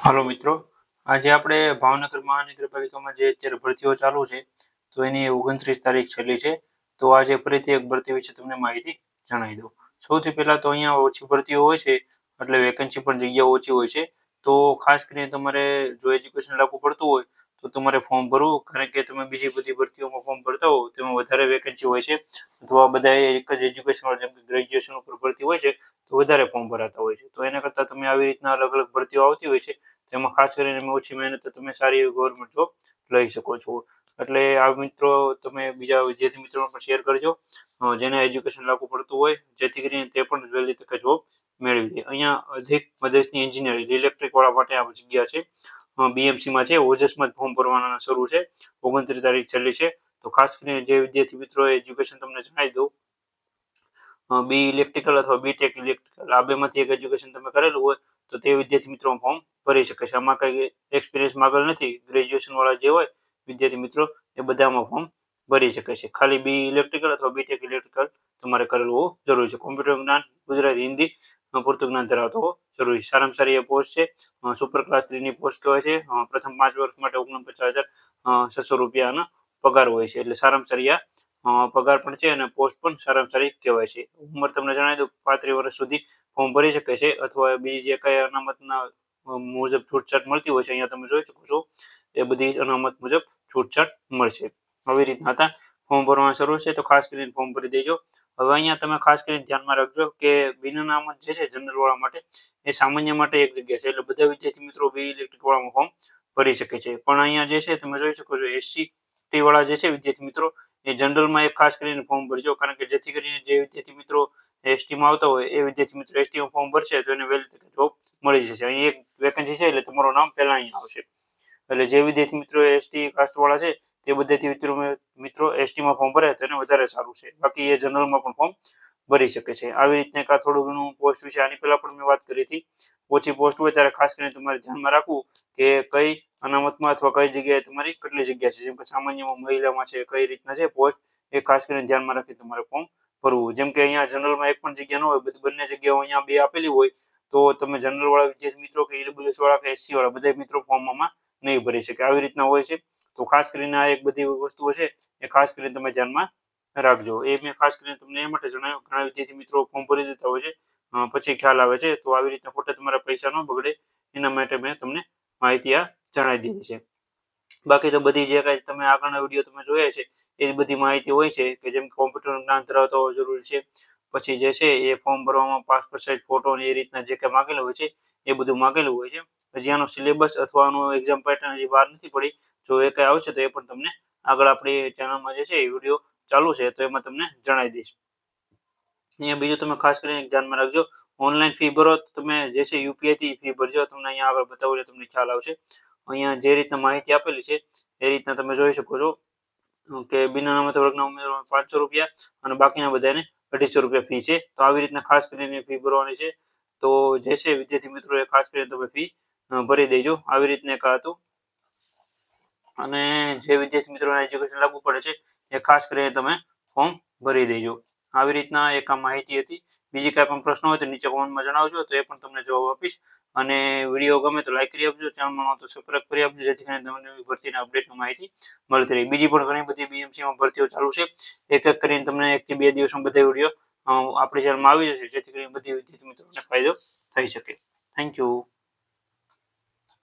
હાલો મિત્રો, આજે આપણે ભાવનગર મહાનગરપાલિકામાં જે અત્યારે ભરતીઓ ચાલુ છે તો એની 29 તારીખ છેલ્લી છે. તો આજે ફરીથી એક ભરતી વિશે તમને માહિતી જણાવી દઉં. સૌથી પહેલા તો અહીંયા ઓછી ભરતીઓ હોય છે એટલે વેકેન્સી પણ જગ્યાઓ ઓછી હોય છે. તો ખાસ કરીને તમારે જો એજ્યુકેશન લાગુ પડતું હોય તો તમારે ફોર્મ ભરવું, કારણ કે તમે બીજી બધી ભરતીઓમાં ફોર્મ ભરતા હો તેમાં વધારે વેકેન્સી હોય છે, અથવા બધા એક જ એજ્યુકેશન જેમ કે ગ્રેજ્યુએશન ઉપર ભરતી હોય છે તો વધારે ફોર્મ ભરાતા હોય છે. તો એના કરતાં તમે આવી રીતના અલગ અલગ ભરતીઓ આવતી હોય છે તેમાં ખાસ કરીને ઓછી મહેનત તમે સારી એવી ગવર્મેન્ટ જોબ લઈ શકો છો. એટલે આ મિત્રો તમે બીજા વિદ્યાર્થી મિત્રોને પણ શેર કરજો, જેને એજ્યુકેશન લાગુ પડતું હોય, જેથી કરીને તે પણ વહેલી તકે જોબ મેળવી લે. અહીંયા અધિક મદદની એન્જિનિયરિંગ ઇલેક્ટ્રિક વાળા માટે આ જગ્યા છે. બીએમસીમાં છે, ઓજસમાં જ ફોર્મ ભરવાના શરૂ છે. 29 તારીખ છેલ્લી છે. તો ખાસ કરીને જે વિદ્યાર્થી મિત્રો એજ્યુકેશન તમને જણાવી દઉં, બી ઇલેક્ટ્રિકલ અથવા બીટેક ઇલેક્ટ્રિકલ આ બેમાંથી એક એજ્યુકેશન તમે કરેલું હોય તો તે વિદ્યાર્થી મિત્રો ફોર્મ ભરી શકે છે. આમાં કઈ એક્સપિરિયન્સ માંગેલ નથી. ગ્રેજ્યુએશન વાળા જે હોય વિદ્યાર્થી મિત્રો એ બધામાં ફોર્મ ભરી શકે છે. ખાલી બી ઇલેક્ટ્રિકલ અથવા બીટેક ઇલેક્ટ્રિકલ તમારે કરેલું હોવું જરૂરી છે. કોમ્પ્યુટર જ્ઞાન, ગુજરાતી, હિન્દી પૂરતું જ્ઞાન ધરાવતો હોવો જરૂરી છે. સારામાં સારી એ પોસ્ટ છે, સુપર ક્લાસ 3 ની પોસ્ટ કહેવાય છે. પ્રથમ 5 વર્ષ માટે 49,600 રૂપિયાનો પગાર હોય છે. એટલે સારામાં સારી આ પગાર પણ છે અને પોસ્ટ પણ સારામાં સારી કહેવાય છે. ઉંમર તમને જણાવી દઉં, 35 વર્ષ સુધી ફોર્મ ભરી શકે છે, અથવા બીજી જે કઈ અનામતના મુજબ છૂટછાટ મળતી હોય છે અહીંયા તમે જોઈ શકો છો એ બધી અનામત મુજબ છૂટછાટ મળશે. આવી રીતના હતા ફોર્મ ભરવાના શરૂ છે, તો ખાસ કરીને ફોર્મ ભરી દેજો. હવે અહીંયા તમે ખાસ કરીને ધ્યાનમાં રાખજો કે બિન અનામત જે છે જનરલ વાળા માટે એ સામાન્ય માટે એક જગ્યા છે, એટલે બધા વિદ્યાર્થી મિત્રો બી ઇલેક્ટ્રિક વાળામાં ફોર્મ ભરી શકે છે. પણ અહીંયા જે છે તમે જોઈ શકો છો એસસી વાળા જે છે વિદ્યાર્થી મિત્રો એ જનરલમાં એક ખાસ કરીને ફોર્મ ભરજો, કારણ કે જેથી કરીને જે વિદ્યાર્થી મિત્રો એસટીમાં આવતા હોય એ વિદ્યાર્થી મિત્રો એસટીમાં ફોર્મ ભરશે તો એને વહેલી તકે જોબ મળી જશે. અહીં એક વેકેન્સી છે એટલે તમારું નામ પહેલા અહીંયા આવશે. એટલે જે વિદ્યાર્થી મિત્રો એસટી કાસ્ટ વાળા છે તે વિદ્યાર્થી મિત્રો એસટીમાં ફોર્મ ભરે તો એને વધારે સારું છે. બાકી એ જનરલમાં પણ ફોર્મ ભરી શકે છે. આવી રીતના એક થોડું ઘણું પોસ્ટ વિશે આની પહેલા પણ મેં વાત કરી હતી. ઓછી પોસ્ટ હોય ત્યારે ખાસ કરીને તમારે ધ્યાનમાં રાખવું કે કઈ અનામતમાં અથવા કઈ જગ્યાએ તમારી કેટલી જગ્યા છે. જેમ કે સામાન્યમાં મહિલામાં છે, કઈ રીતના છે પોસ્ટ એ ખાસ કરીને ધ્યાનમાં રાખી તમારે ફોર્મ ભરવું. જેમ કે અહીંયા જનરલમાં એક પણ જગ્યા ન હોય, બંને જગ્યાઓ અહીંયા બે આપેલી હોય તો તમે જનરલ વાળા વિદ્યાર્થી મિત્રો કે ઈડબ્લ્યુએસ વાળા કે એસસી વાળા બધા મિત્રો ફોર્મમાં નહીં ભરી શકે. આવી રીતના હોય છે. તો ખાસ કરીને આ એક બધી વસ્તુઓ છે એ ખાસ કરીને તમે ધ્યાનમાં રાખજો. એ મેં ખાસ કરીને તમને એ માટે જણાવ્યું, ઘણા વિદ્યાર્થી મિત્રો ફોર્મ ભરી દેતા હોય છે, પછી ખ્યાલ આવે છે. તો આવી રીતના ખોટા તમારા પૈસા ન બગડે એના માટે મેં તમને માહિતી આ જણાવી દીધી છે. બાકી તો બધી જે કાંઈ તમે આગળના વિડીયો તમે જોયા છે એ જ બધી માહિતી હોય છે, કે જેમ કોમ્પ્યુટર જ્ઞાન ધરાવતા હોવો જરૂરી છે. પછી જે છે એ ફોર્મ ભરવામાં પાસપોર્ટ સાઇઝ ફોટો ને એ રીતના જે કંઈ માંગેલું હોય છે એ બધું માંગેલું હોય છે. હજી આનો સિલેબસ અથવા આનું એક્ઝામ પેટર્ન હજી બહાર નથી પડી. જો એ કંઈ આવશે તો એ પણ તમને આગળ આપણી ચેનલમાં જે છે એ વિડીયો ચાલુ છે તો એમાં તમને જણાવી દઈશ. અહીંયા બીજું તમે ખાસ કરીને ધ્યાનમાં રાખજો, ઓનલાઈન ફી ભરો તમે જે છે યુપીઆઈથી ફી ભરજો. તમને અહીંયા આગળ બતાવું એટલે તમને ખ્યાલ આવશે. અહીંયા જે રીતના માહિતી આપેલી છે એ રીતના તમે જોઈ શકો છો કે બિન અનામત વર્ગના ઉમેદવારોને 500 રૂપિયા અને બાકીના બધાને 250 રૂપિયા ફી છે. તો આવી રીતના ખાસ કરીને ફી ભરવાની છે. તો જે છે વિદ્યાર્થી મિત્રો એ ખાસ કરીને તમે ફી ભરી દેજો. આવી રીતના એક હતું. અને જે વિદ્યાર્થી મિત્રોને એજ્યુકેશન લાગુ પડે છે એ ખાસ કરીને તમે ફોર્મ ભરી દેજો. આવી રીતના એક આ માહિતી હતી. બીજી કાંઈ પણ પ્રશ્ન હોય તો નીચે કોમેન્ટમાં જણાવજો, તો એ પણ તમને જવાબ આપીશ. અને વિડીયો ગમે તો લાઈક કરી આપજો, ચેનલમાં તો સબસ્ક્રાઇબ કરી આપજો, જેથી કરીને તમને ભરતીના અપડેટની માહિતી મળતી રહે. બીજી પણ ઘણી બધી બીએમસીમાં ભરતીઓ ચાલુ છે. એક એક કરીને તમને 1 થી 2 દિવસમાં બધા વિડીયો આપણી ચેનલમાં આવી જશે, જેથી કરીને બધી વિદ્યાર્થી મિત્રોને ફાયદો થઈ શકે. Thank you.